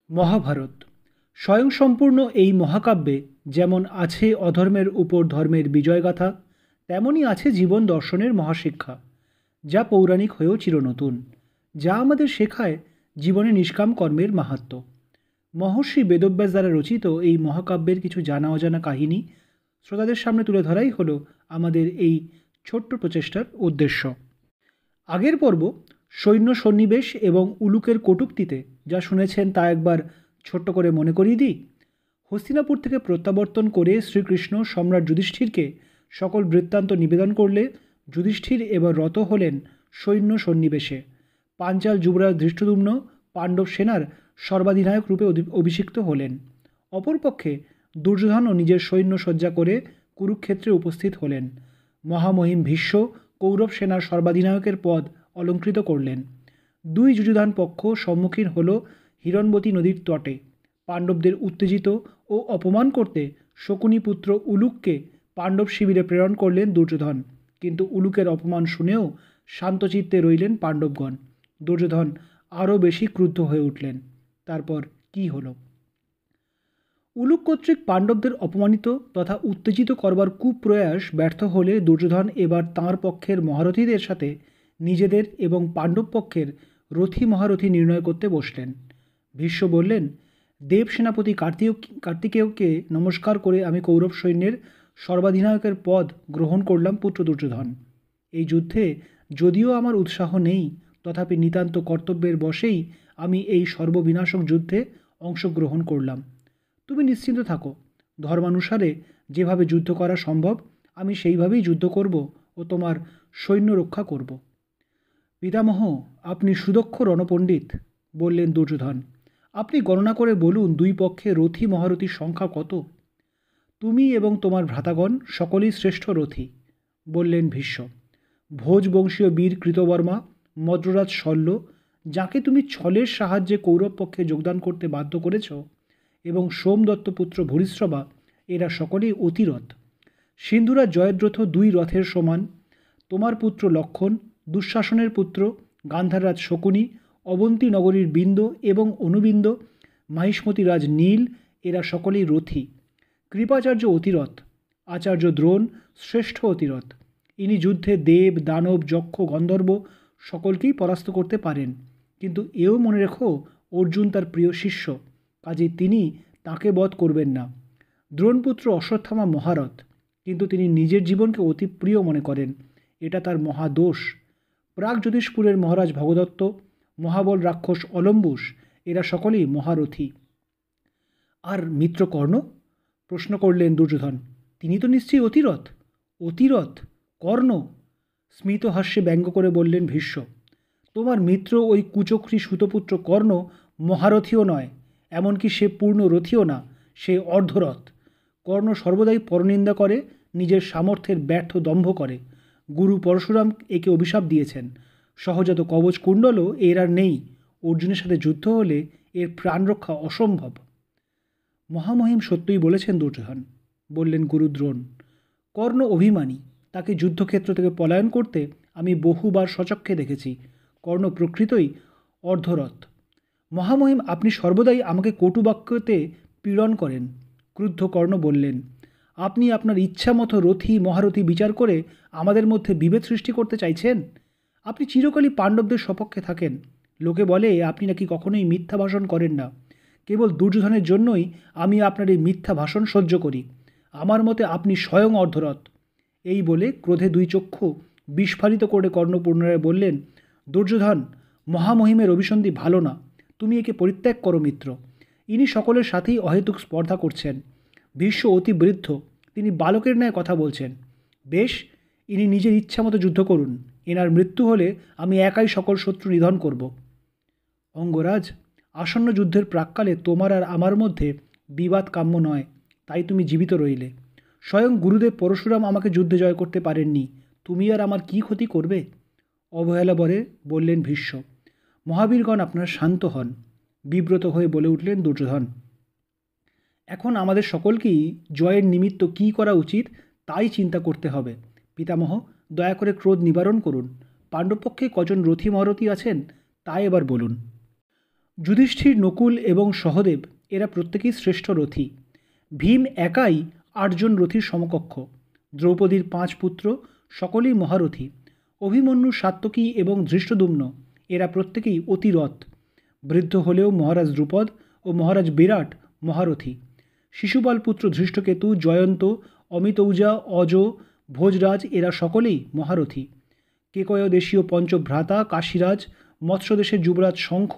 মহাভারত স্বয়ংসম্পূর্ণ এই মহাকাব্যে যেমন আছে অধর্মের উপর ধর্মের বিজয়গাথা, তেমনই আছে জীবন দর্শনের মহাশিক্ষা, যা পৌরাণিক হয়েও চিরনতুন, যা আমাদের শেখায় জীবনে নিষ্কাম কর্মের মাহাত্ম্য। মহর্ষি বেদব্যাস দ্বারা রচিত এই মহাকাব্যের কিছু জানা অজানা কাহিনী শ্রোতাদের সামনে তুলে ধরাই হলো আমাদের এই ছোট্ট প্রচেষ্টার উদ্দেশ্য। আগের পর্ব সৈন্য সন্নিবেশ এবং উলুকের কটূক্তিতে যা শুনেছেন তা একবার ছোট্ট করে মনে করিয়ে দিই। হস্তিনাপুর থেকে প্রত্যাবর্তন করে শ্রীকৃষ্ণ সম্রাট যুধিষ্ঠিরকে সকল বৃত্তান্ত নিবেদন করলে যুধিষ্ঠির এবার রত হলেন সৈন্য সন্নিবেশে। পাঞ্চাল যুবরাজ ধৃষ্টদ্যুম্ন পাণ্ডব সেনার সর্বাধিনায়ক রূপে অভিষিক্ত হলেন। অপরপক্ষে দুর্যোধনও নিজের সৈন্য সজ্জা করে কুরুক্ষেত্রে উপস্থিত হলেন। মহামহিম ভীষ্ম কৌরব সেনার সর্বাধিনায়কের পদ অলঙ্কৃত করলেন। দুই যুযুধান পক্ষ সম্মুখীন হল হিরণবতী নদীর তটে। পাণ্ডবদের উত্তেজিত ও অপমান করতে শকুনিপুত্র উলুককে পাণ্ডব শিবিরে প্রেরণ করলেন দুর্যোধন, কিন্তু উলুকের অপমান শুনেও শান্তচিত্তে রইলেন পাণ্ডবগণ। দুর্যোধন আরও বেশি ক্রুদ্ধ হয়ে উঠলেন। তারপর কি হলো? উলুক কর্তৃক পাণ্ডবদের অপমানিত তথা উত্তেজিত করবার কুপ্রয়াস ব্যর্থ হলে দুর্যোধন এবার তাঁর পক্ষের মহারথীদের সাথে নিজেদের এবং পাণ্ডব পক্ষের রথী মহারথী নির্ণয় করতে বসলেন। ভীষ্ম বললেন, দেব সেনাপতি কার্তিকেয়কে নমস্কার করে আমি কৌরব সৈন্যের সর্বাধিনায়কের পদ গ্রহণ করলাম পুত্র দুর্যোধন। এই যুদ্ধে যদিও আমার উৎসাহ নেই, তথাপি নিতান্ত কর্তব্যের বশেই আমি এই সর্ববিনাশক যুদ্ধে অংশগ্রহণ করলাম। তুমি নিশ্চিন্ত থাকো, ধর্মানুসারে যেভাবে যুদ্ধ করা সম্ভব আমি সেইভাবেই যুদ্ধ করব ও তোমার সৈন্য রক্ষা করব। পিতামহ, আপনি সুদক্ষ রণপণ্ডিত, বললেন দুর্যোধন। আপনি গণনা করে বলুন দুই পক্ষে রথী মহারথীর সংখ্যা কত? তুমি এবং তোমার ভ্রাতাগণ সকলেই শ্রেষ্ঠ রথী, বললেন ভীষ্ম। ভোজবংশীয় বীর কৃতবর্মা, মদ্ররাজ শল্য, যাকে তুমি ছলের সাহায্যে কৌরব পক্ষে যোগদান করতে বাধ্য করেছ, এবং সোমদত্ত পুত্র ভূরিশ্রবা, এরা সকলেই অতিরথ। সিন্ধুরাজ জয়দ্রথ দুই রথের সমান। তোমার পুত্র লক্ষণ, দুঃশাসনের পুত্র গান্ধাররাজ শকুনি, অবন্তী নগরীর বিন্দ এবং অনুবিন্দ, মাহিষ্মতি রাজ নীল, এরা সকলেই রথী। কৃপাচার্য অতিরথ, আচার্য দ্রোণ শ্রেষ্ঠ অতিরথ। ইনি যুদ্ধে দেব দানব যক্ষ গন্ধর্ব সকলকেই পরাস্ত করতে পারেন, কিন্তু এও মনে রেখো অর্জুন তার প্রিয় শিষ্য, কাজেই তিনি তাকে বধ করবেন না। দ্রোণপুত্র অশ্বত্থামা মহারথ, কিন্তু তিনি নিজের জীবনকে অতি প্রিয় মনে করেন, এটা তার মহাদোষ। প্রাগ জ্যোতিষপুরের মহারাজ ভগদত্ত, মহাবল রাক্ষস অলম্বুস, এরা সকলেই মহারথী। আর মিত্র কর্ণ? প্রশ্ন করলেন দুর্যোধন। তিনি তো নিশ্চয়ই অতিরথ। অতিরথ? কর্ণ? স্মিত হাস্যে ব্যঙ্গ করে বললেন ভীষ্ম। তোমার মিত্র ওই কুচক্রী সুতপুত্র কর্ণ মহারথীও নয়, এমনকি সে পূর্ণ রথীও না, সে অর্ধরথ। কর্ণ সর্বদাই পরনিন্দা করে, নিজের সামর্থ্যের ব্যর্থ দম্ভ করে। গুরু পরশুরাম একে অভিশাপ দিয়েছেন। সহজাত কবচ কুণ্ডলও এর আর নেই। অর্জুনের সাথে যুদ্ধ হলে এর প্রাণ রক্ষা অসম্ভব। মহামহিম সত্যই বলেছেন দুর্যোধন, বললেন গুরু দ্রোণ। কর্ণ অভিমানী, তাকে যুদ্ধক্ষেত্র থেকে পলায়ন করতে আমি বহুবার সচক্ষে দেখেছি। কর্ণ প্রকৃতই অর্ধরথ। মহামহিম, আপনি সর্বদাই আমাকে কটুবাক্যতে পীড়ন করেন। ক্রুদ্ধ কর্ণ বললেন, আপনি আপনার ইচ্ছা মতো রথী মহারথী বিচার করে আমাদের মধ্যে বিভেদ সৃষ্টি করতে চাইছেন? আপনি চিরকালই পাণ্ডবদের সপক্ষে থাকেন। লোকে বলে আপনি নাকি কখনোই মিথ্যা ভাষণ করেন না। কেবল দুর্যোধনের জন্যই আমি আপনার এই মিথ্যা ভাষণ সহ্য করি। আমার মতে আপনি স্বয়ং অর্ধরথ। এই বলে ক্রোধে দুই চক্ষু বিস্ফারিত করে কর্ণ পুনরায় বললেন, দুর্যোধন, মহামহিমের অভিসন্ধি ভালো না। তুমি একে পরিত্যাগ করো মিত্র। ইনি সকলের সাথেই অহেতুক স্পর্ধা করছেন। ভীষ্ম অতি বৃদ্ধ, তিনি বালকের ন্যায় কথা বলছেন। বেশ, ইনি নিজের ইচ্ছা মতো যুদ্ধ করুন। এনার মৃত্যু হলে আমি একাই সকল শত্রু নিধন করব। অঙ্গরাজ, আসন্ন যুদ্ধের প্রাক্কালে তোমার আর আমার মধ্যে বিবাদ কাম্য নয়, তাই তুমি জীবিত রইলে। স্বয়ং গুরুদেব পরশুরাম আমাকে যুদ্ধে জয় করতে পারেননি, তুমি আর আমার কি ক্ষতি করবে? অবহেলা বরে বললেন ভীষ্ম। মহাবীরগণ, আপনারা শান্ত হন, বিব্রত হয়ে বলে উঠলেন দুর্যোধন। এখন আমাদের সকলকেই জয়ের নিমিত্ত কী করা উচিত তাই চিন্তা করতে হবে। পিতামহ, দয়া করে ক্রোধ নিবারণ করুন। পাণ্ডবপক্ষে কজন রথী মহারথী আছেন তা এবার বলুন। যুধিষ্ঠির, নকুল এবং সহদেব এরা প্রত্যেকেই শ্রেষ্ঠ রথী। ভীম একাই 8জন রথীর সমকক্ষ। দ্রৌপদীর 5 পুত্র সকলেই মহারথী। অভিমন্যু, সাত্যকী এবং ধৃষ্টদ্যুম্ন এরা প্রত্যেকেই অতিরথ। বৃদ্ধ হলেও মহারাজ দ্রুপদ ও মহারাজ বিরাট মহারথী। শিশুপাল পুত্র ধৃষ্টকেতু, জয়ন্ত, অমিতৌজা, অজ, ভোজরাজ এরা সকলেই মহারথী। কেকয় দেশীয় পঞ্চভ্রাতা কাশীরাজ, মৎস্যদেশের যুবরাজ শঙ্খ,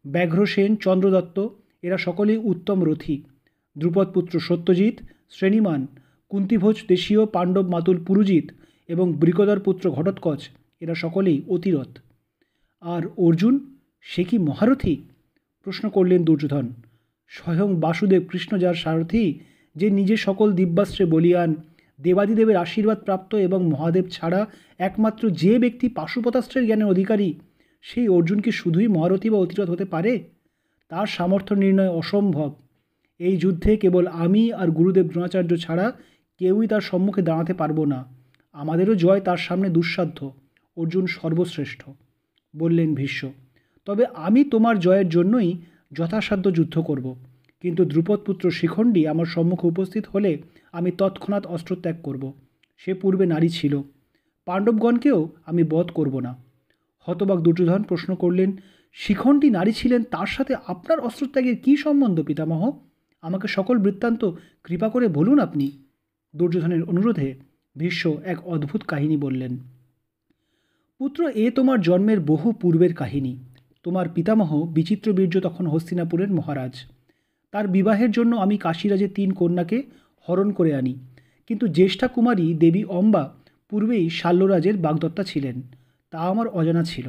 ব্যাঘ্রসেন, চন্দ্রদত্ত এরা সকলেই উত্তম রথী। দ্রুপদপুত্র সত্যজিৎ শ্রেণীমান, কুন্তিভোজ দেশীয় পাণ্ডব মাতুল পুরুজিৎ এবং বৃকদর পুত্র ঘটোৎকচ এরা সকলেই অতিরথ। আর অর্জুন, সে কি মহারথী? প্রশ্ন করলেন দুর্যোধন। স্বয়ং বাসুদেব কৃষ্ণ যার সারথী, যে নিজে সকল দিব্যাস্ত্রে বলিয়ান, দেবাদিদেবের আশীর্বাদ প্রাপ্ত এবং মহাদেব ছাড়া একমাত্র যে ব্যক্তি পাশুপতাস্ত্রের জ্ঞানের অধিকারী, সেই অর্জুন কি শুধুই মহারথী বা অতিরথ হতে পারে? তার সামর্থ্য নির্ণয় অসম্ভব। এই যুদ্ধে কেবল আমি আর গুরুদেব দ্রোণাচার্য ছাড়া কেউই তার সম্মুখে দাঁড়াতে পারবো না। আমাদেরও জয় তার সামনে দুঃসাধ্য। অর্জুন সর্বশ্রেষ্ঠ। বললেন ভীষ্ম, তবে আমি তোমার জয়ের জন্যই যথাসাধ্য যুদ্ধ করব। কিন্তু দ্রুপদপুত্র শিখণ্ডী আমার সম্মুখে উপস্থিত হলে আমি তৎক্ষণাৎ অস্ত্রত্যাগ করব। সে পূর্বে নারী ছিল। পাণ্ডবগণকেও আমি বধ করব না। হতবাক দুর্যোধন প্রশ্ন করলেন, শিখণ্ডী নারী ছিলেন, তার সাথে আপনার অস্ত্রত্যাগের কী সম্বন্ধ পিতামহ? আমাকে সকল বৃত্তান্ত কৃপা করে বলুন আপনি। দুর্যোধনের অনুরোধে ভীষ্ম এক অদ্ভুত কাহিনী বললেন। পুত্র, এ তোমার জন্মের বহু পূর্বের কাহিনী। তোমার পিতামহ বিচিত্রবীর্য তখন হস্তিনাপুরের মহারাজ। তার বিবাহের জন্য আমি কাশীরাজের 3 কন্যাকে হরণ করে আনি। কিন্তু জ্যেষ্ঠা কুমারী দেবী অম্বা পূর্বেই শাল্যরাজের বাগদত্তা ছিলেন, তা আমার অজানা ছিল।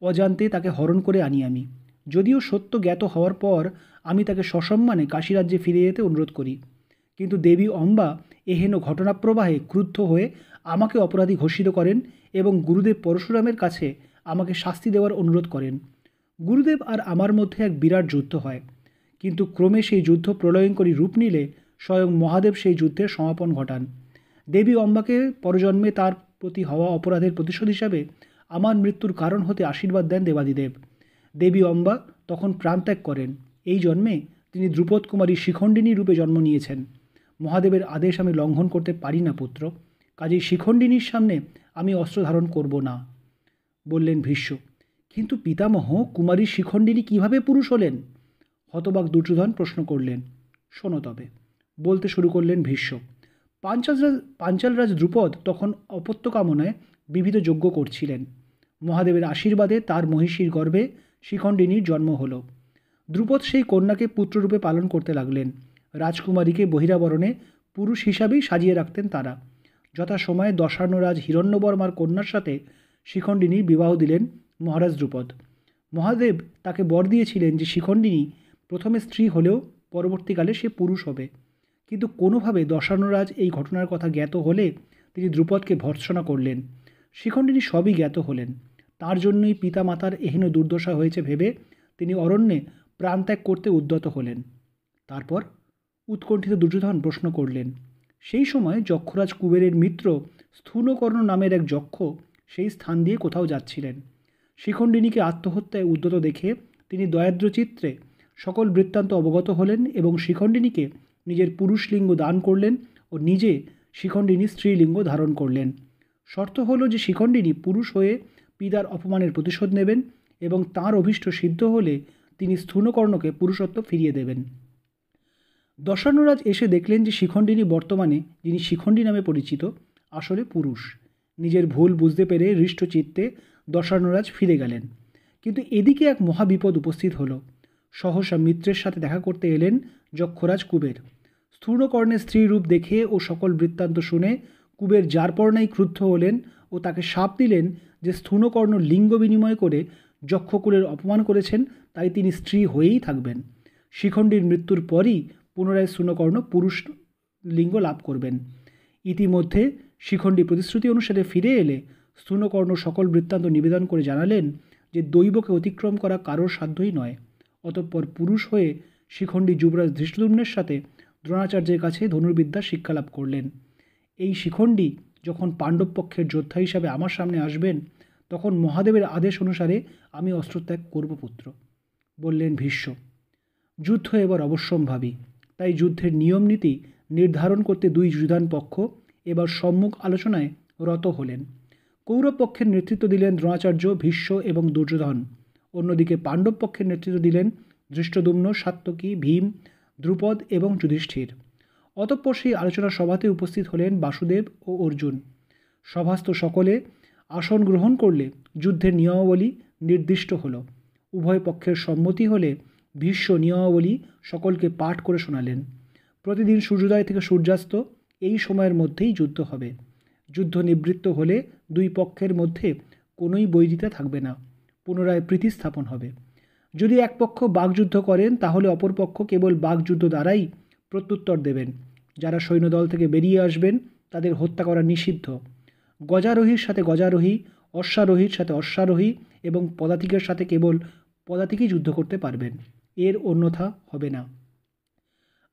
অজান্তে তাকে হরণ করে আনি আমি। যদিও সত্য জ্ঞাত হওয়ার পর আমি তাকে সসম্মানে কাশীরাজ্যে ফিরে যেতে অনুরোধ করি। কিন্তু দেবী অম্বা এহেন ঘটনাপ্রবাহে ক্রুদ্ধ হয়ে আমাকে অপরাধী ঘোষিত করেন এবং গুরুদেব পরশুরামের কাছে আমাকে শাস্তি দেওয়ার অনুরোধ করেন। গুরুদেব আর আমার মধ্যে এক বিরাট যুদ্ধ হয়। কিন্তু ক্রমে সেই যুদ্ধ প্রলয়ঙ্করী রূপ নিলে স্বয়ং মহাদেব সেই যুদ্ধের সমাপন ঘটান। দেবী অম্বাকে পরজন্মে তার প্রতি হওয়া অপরাধের প্রতিশোধ হিসাবে আমার মৃত্যুর কারণ হতে আশীর্বাদ দেন দেবাদিদেব। দেবী অম্বা তখন প্রাণত্যাগ করেন। এই জন্মে তিনি দ্রুপদ কুমারী শিখণ্ডিনী রূপে জন্ম নিয়েছেন। মহাদেবের আদেশ আমি লঙ্ঘন করতে পারি না পুত্র, কাজেই শিখণ্ডিনীর সামনে আমি অস্ত্র ধারণ করব না। বললেন ভীষ্ম, কিন্তু পিতামহ, কুমারী শিখণ্ডিনী কিভাবে পুরুষ হলেন? হতবাক দুর্যোধন প্রশ্ন করলেন। শোনো তবে। বলতে শুরু করলেন ভীষ্ম। পাঞ্চালরাজ দ্রুপদ তখন অপত্য কামনায় বিবিধ যজ্ঞ করছিলেন। মহাদেবের আশীর্বাদে তার মহিষীর গর্ভে শিখণ্ডিনীর জন্ম হল। দ্রুপদ সেই কন্যাকে পুত্ররূপে পালন করতে লাগলেন। রাজকুমারীকে বহিরাবরণে পুরুষ হিসাবেই সাজিয়ে রাখতেন তারা। যথাসময়ে দশার্ণরাজ হিরণ্যবর্মার কন্যার সাথে শিখণ্ডিনীর বিবাহ দিলেন মহারাজ দ্রুপদ। মহাদেব তাকে বর দিয়েছিলেন যে শিখণ্ডিনী প্রথমে স্ত্রী হলেও পরবর্তীকালে সে পুরুষ হবে। কিন্তু কোনোভাবে দশার্ণরাজ এই ঘটনার কথা জ্ঞাত হলে তিনি দ্রুপদকে ভর্ৎসনা করলেন। শিখণ্ডিনী সবই জ্ঞাত হলেন। তার জন্যই পিতামাতার এহেন দুর্দশা হয়েছে ভেবে তিনি অরণ্যে প্রাণত্যাগ করতে উদ্যত হলেন। তারপর উৎকণ্ঠিত দুর্যোধন প্রশ্ন করলেন। সেই সময় যক্ষরাজ কুবেরের মিত্র স্থূলকর্ণ নামের এক যক্ষ সেই স্থান দিয়ে কোথাও যাচ্ছিলেন। শিখণ্ডিনীকে আত্মহত্যায় উদ্যত দেখে তিনি দয়াদ্রচিত্রে সকল বৃত্তান্ত অবগত হলেন এবং শিখণ্ডিনীকে নিজের পুরুষলিঙ্গ দান করলেন ও নিজে শিখণ্ডিনী স্ত্রীলিঙ্গ ধারণ করলেন। শর্ত হলো যে শিখণ্ডিনী পুরুষ হয়ে পিতার অপমানের প্রতিশোধ নেবেন এবং তাঁর অভীষ্ট সিদ্ধ হলে তিনি স্থূলকর্ণকে পুরুষত্ব ফিরিয়ে দেবেন। দশার্ণরাজ এসে দেখলেন যে শিখণ্ডিনী বর্তমানে, যিনি শিখণ্ডী নামে পরিচিত, আসলে পুরুষ। নিজের ভুল বুঝতে পেরে হৃষ্টচিত্তে দশার্ণরাজ ফিরে গেলেন। কিন্তু এদিকে এক মহাবিপদ উপস্থিত হলো। সহসা মিত্রের সাথে দেখা করতে এলেন যক্ষরাজ কুবের। স্থূলকর্ণের স্ত্রী রূপ দেখে ও সকল বৃত্তান্ত শুনে কুবের যারপরনাই ক্রুদ্ধ হলেন ও তাকে শাপ দিলেন যে স্থূলকর্ণ লিঙ্গ বিনিময় করে যক্ষকুলের অপমান করেছেন, তাই তিনি স্ত্রী হয়েই থাকবেন। শিখণ্ডীর মৃত্যুর পরই পুনরায় স্থূলকর্ণ পুরুষ লিঙ্গ লাভ করবেন। ইতিমধ্যে শিখণ্ডী প্রতিশ্রুতি অনুসারে ফিরে এলে স্থূলকর্ণ সকল বৃত্তান্ত নিবেদন করে জানালেন যে দৈবকে অতিক্রম করা কারোর সাধ্যই নয়। অতঃপর পুরুষ হয়ে শিখণ্ডী যুবরাজ ধৃষ্টদ্যুম্নের সাথে দ্রোণাচার্যের কাছে ধনুর্বিদ্যা শিক্ষালাভ করলেন। এই শিখণ্ডী যখন পাণ্ডব পক্ষের যোদ্ধা হিসাবে আমার সামনে আসবেন, তখন মহাদেবের আদেশ অনুসারে আমি অস্ত্রত্যাগ করব পুত্র। বললেন ভীষ্ম। যুদ্ধ এবার অবশ্যম্ভাবী, তাই যুদ্ধের নিয়ম নীতি নির্ধারণ করতে দুই যুধান পক্ষ এবার সম্মুখ আলোচনায় রত হলেন। কৌরব পক্ষের নেতৃত্ব দিলেন দ্রোণাচার্য, ভীষ্ম এবং দুর্যোধন। অন্যদিকে পাণ্ডব পক্ষের নেতৃত্ব দিলেন ধৃষ্টদ্যুম্ন, সাত্যকী, ভীম, দ্রুপদ এবং যুধিষ্ঠির। অতঃপর সেই আলোচনা সভাতে উপস্থিত হলেন বাসুদেব ও অর্জুন। সভাস্থ সকলে আসন গ্রহণ করলে যুদ্ধের নিয়মাবলী নির্দিষ্ট হল। উভয় পক্ষের সম্মতি হলে ভীষ্ম নিয়মাবলী সকলকে পাঠ করে শোনালেন। প্রতিদিন সূর্যোদয় থেকে সূর্যাস্ত এই সময়ের মধ্যেই যুদ্ধ হবে। যুদ্ধ নিবৃত্ত হলে দুই পক্ষের মধ্যে কোনোই বৈরিতা থাকবে না, পুনরায় প্রীতি স্থাপন হবে। যদি এক পক্ষ বাকযুদ্ধ করেন তাহলে অপর পক্ষ কেবল বাকযুদ্ধ দ্বারাই প্রত্যুত্তর দেবেন। যারা সৈন্যদল থেকে বেরিয়ে আসবেন তাদের হত্যা করা নিষিদ্ধ। গজারোহীর সাথে গজারোহী, অশ্বারোহীর সাথে অশ্বারোহী এবং পদাতিকের সাথে কেবল পদাতিকই যুদ্ধ করতে পারবেন, এর অন্যথা হবে না।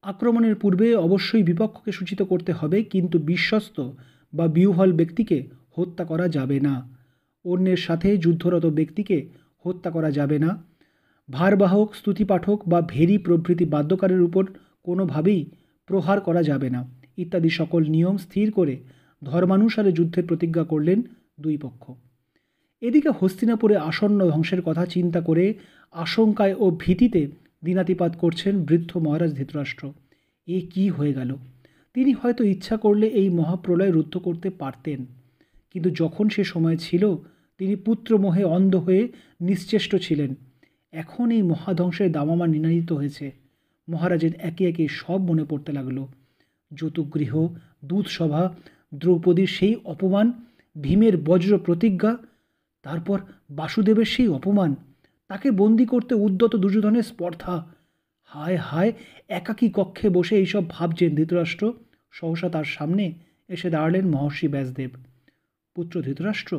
আক্রমণের পূর্বে অবশ্যই বিপক্ষকে সূচিত করতে হবে, কিন্তু বিশ্বস্ত বা বিহ্বল ব্যক্তিকে হত্যা করা যাবে না। অন্যের সাথে যুদ্ধরত ব্যক্তিকে হত্যা করা যাবে না। ভারবাহক, স্তুতিপাঠক বা ভেরি প্রভৃতি বাদ্যকারের উপর কোনোভাবেই প্রহার করা যাবে না, ইত্যাদি সকল নিয়ম স্থির করে ধর্মানুসারে যুদ্ধের প্রতিজ্ঞা করলেন দুই পক্ষ। এদিকে হস্তিনাপুরে আসন্ন ধ্বংসের কথা চিন্তা করে আশঙ্কায় ও ভীতিতে দিনাতিপাত করছেন বৃদ্ধ মহারাজ ধৃতরাষ্ট্র। এ কি হয়ে গেল? তিনি হয়তো ইচ্ছা করলে এই মহাপ্রলয় রুদ্ধ করতে পারতেন, কিন্তু যখন সে সময় ছিল তিনি পুত্রমোহে অন্ধ হয়ে নিশ্চেষ্ট ছিলেন। এখন এই মহাধ্বংসের দামামা নিনাদিত হয়েছে। মহারাজের একে একে সব মনে পড়তে লাগলো। যতুগৃহ, দূতসভা, দ্রৌপদীর সেই অপমান, ভীমের বজ্র প্রতিজ্ঞা, তারপর বাসুদেবের সেই অপমান, তাকে বন্দি করতে উদ্যত দুর্যোধনের স্পর্ধা। হায় হায়, একাকী কক্ষে বসে এইসব ভাবছেন ধৃতরাষ্ট্র। সহসা তার সামনে এসে দাঁড়ালেন মহর্ষি ব্যাসদেব। পুত্র ধৃতরাষ্ট্র,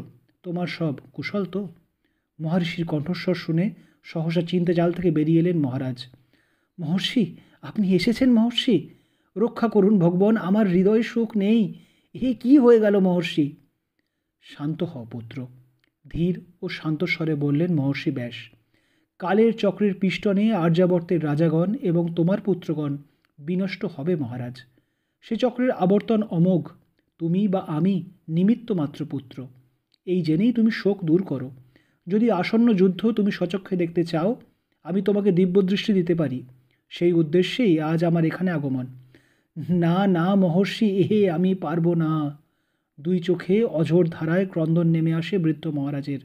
তোমার সব কুশল তো? মহর্ষির কণ্ঠস্বর শুনে সহসা চিন্তা জাল থেকে বেরিয়ে এলেন মহারাজ। মহর্ষি, আপনি এসেছেন মহর্ষি? রক্ষা করুন ভগবান, আমার হৃদয়ে সুখ নেই। এ কি হয়ে গেল মহর্ষি? শান্ত হও পুত্র, ধীর ও শান্ত স্বরে বললেন মহর্ষি ব্যাস। কালের চক্রের পিষ্টনে আর্যাবর্তের রাজাগণ এবং তোমার পুত্রগণ বিনষ্ট হবে মহারাজ। সে চক্রের আবর্তন অমোঘ। তুমি বা আমি নিমিত্ত মাত্র পুত্র। এই জেনেই তুমি শোক দূর করো। যদি আসন্ন যুদ্ধ তুমি স্বচক্ষে দেখতে চাও, আমি তোমাকে দিব্যদৃষ্টি দিতে পারি। সেই উদ্দেশ্যেই আজ আমার এখানে আগমন। না না মহর্ষি, আমি পারবো না। দুই চোখে অঝোর ধারায় ক্রন্দন নেমে আসে বৃদ্ধ মহারাজের।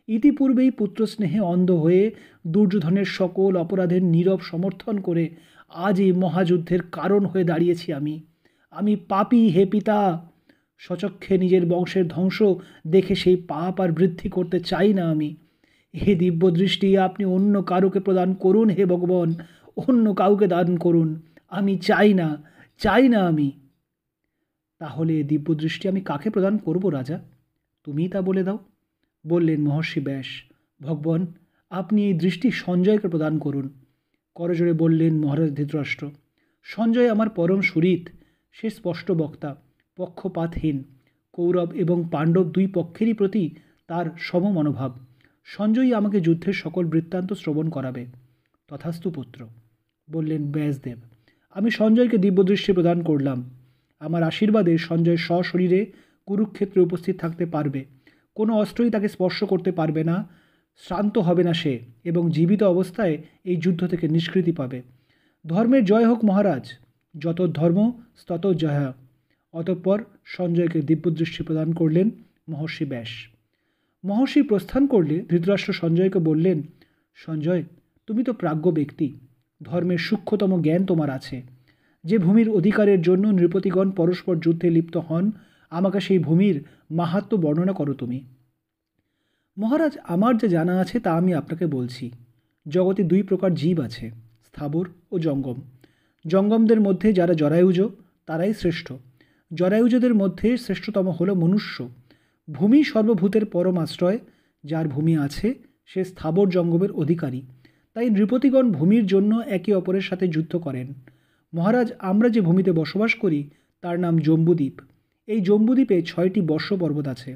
ইতিপূর্বেই পুত্রস্নেহে অন্ধ হয়ে দুর্যোধনের সকল অপরাধের নীরব সমর্থন করে আজ এই মহাযুদ্ধের কারণ হয়ে দাঁড়িয়েছি আমি পাপী হে পিতা। স্বচক্ষে নিজের বংশের ধ্বংস দেখে সেই পাপ আর বৃদ্ধি করতে চাই না আমি। হে দিব্য দৃষ্টি আপনি অন্য কারুকে প্রদান করুন হে ভগবান, অন্য কাউকে দান করুন। আমি চাই না আমি। তাহলে দিব্য দৃষ্টি আমি কাকে প্রদান করব রাজা? তুমিই তা বলে দাও, বললেন মহর্ষি ব্যাস। ভগবান, আপনি এই দৃষ্টি সঞ্জয়কে প্রদান করুন, করজোড়ে বললেন মহারাজ ধৃতরাষ্ট্র। সঞ্জয় আমার পরম সুহৃদ, সে স্পষ্ট বক্তা, পক্ষপাতহীন। কৌরব এবং পাণ্ডব দুই পক্ষেরই প্রতি তার সম মনোভাব। সঞ্জয়ই আমাকে যুদ্ধের সকল বৃত্তান্ত শ্রবণ করাবে। তথাস্তু পুত্র, বললেন ব্যাসদেব। আমি সঞ্জয়কে দিব্যদৃষ্টি প্রদান করলাম। আমার আশীর্বাদে সঞ্জয় সশরীরে কুরুক্ষেত্রে উপস্থিত থাকতে পারবে। কোনো অস্ত্রই তাকে স্পর্শ করতে পারবে না, শ্রান্ত হবে না সে, এবং জীবিত অবস্থায় এই যুদ্ধ থেকে নিষ্কৃতি পাবে। ধর্মের জয় হোক মহারাজ, যত ধর্ম তত জয়া। অতঃপর সঞ্জয়কে দিব্যদৃষ্টি প্রদান করলেন মহর্ষি ব্যাস। মহর্ষি প্রস্থান করলে ধৃতরাষ্ট্র সঞ্জয়কে বললেন, সঞ্জয়, তুমি তো প্রাজ্ঞ ব্যক্তি, ধর্মের সূক্ষ্মতম জ্ঞান তোমার আছে। যে ভূমির অধিকারের জন্য নৃপতিগণ পরস্পর যুদ্ধে লিপ্ত হন, আমাকে সেই ভূমির মাহাত্ম্য বর্ণনা করো তুমি। মহারাজ, আমার যে জানা আছে তা আমি আপনাকে বলছি। জগতে দুই প্রকার জীব আছে, স্থাবর ও জঙ্গম। জঙ্গমদের মধ্যে যারা জরায়ুজ, তারাই শ্রেষ্ঠ। জরায়ুজদের মধ্যে শ্রেষ্ঠতম হল মনুষ্য। ভূমি সর্বভূতের পরম আশ্রয়। যার ভূমি আছে সে স্থাবর জঙ্গমের অধিকারী। তাই নৃপতিগণ ভূমির জন্য একে অপরের সাথে যুদ্ধ করেন। মহারাজ, আমরা যে ভূমিতে বসবাস করি তার নাম জম্বুদ্বীপ। এই জম্বুদ্বীপে 6টি বর্ষ পর্বত আছে: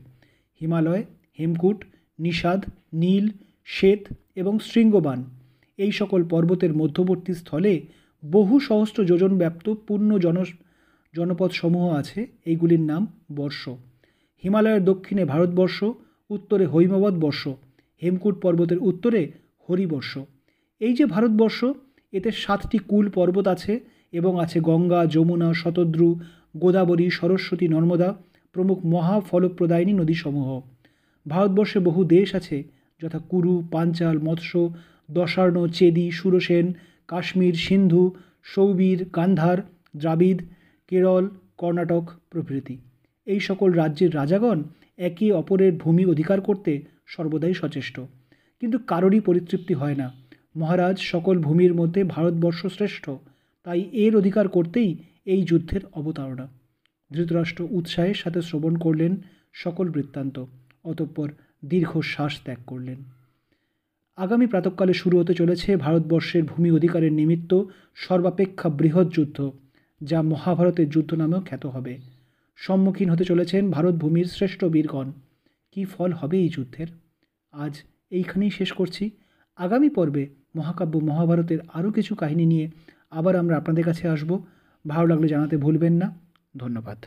হিমালয়, হেমকূট, নিষাদ, নীল, শ্বেত এবং শৃঙ্গবান। এই সকল পর্বতের মধ্যবর্তী স্থলে বহু সহস্র যোজন ব্যাপ্ত পূর্ণ জনপদ সমূহ আছে। এইগুলির নাম বর্ষ। হিমালয়ের দক্ষিণে ভারতবর্ষ, উত্তরে হৈমবৎ বর্ষ, হেমকূট পর্বতের উত্তরে হরিবর্ষ। এই যে ভারতবর্ষ, এতে 7টি কুল পর্বত আছে এবং আছে গঙ্গা, যমুনা, শতদ্রু, গোদাবরী, সরস্বতী, নর্মদা প্রমুখ মহাফলপ্রদায়িনী নদীসমূহ। ভারতবর্ষে বহু দেশ আছে, যথা কুরু, পাঞ্চাল, মৎস্য, দশার্ণ, চেদি, সুরসেন, কাশ্মীর, সিন্ধু, সৌবীর, গান্ধার, দ্রাবিড়, কেরল, কর্ণাটক প্রভৃতি। এই সকল রাজ্যের রাজাগণ একে অপরের ভূমি অধিকার করতে সর্বদাই সচেষ্ট, কিন্তু কারোরই পরিতৃপ্তি হয় না। মহারাজ, সকল ভূমির মধ্যে ভারতবর্ষ শ্রেষ্ঠ, তাই এর অধিকার করতেই এই যুদ্ধের অবতারণা। ধৃতরাষ্ট্র উৎসাহের সাথে শ্রবণ করলেন সকল বৃত্তান্ত, অতঃপর দীর্ঘশ্বাস ত্যাগ করলেন। আগামী প্রাতঃকালে শুরু হতে চলেছে ভারতবর্ষের ভূমি অধিকারের নিমিত্ত সর্বাপেক্ষা বৃহৎ যুদ্ধ, যা মহাভারতের যুদ্ধ নামেও খ্যাত হবে। সম্মুখীন হতে চলেছেন ভারত ভূমির শ্রেষ্ঠ বীরগণ। কী ফল হবে এই যুদ্ধের? আজ এইখানেই শেষ করছি। আগামী পর্বে মহাকাব্য মহাভারতের আরও কিছু কাহিনী নিয়ে আবার আমরা আপনাদের কাছে আসব। ভালো লাগলে জানাতে ভুলবেন না। ধন্যবাদ।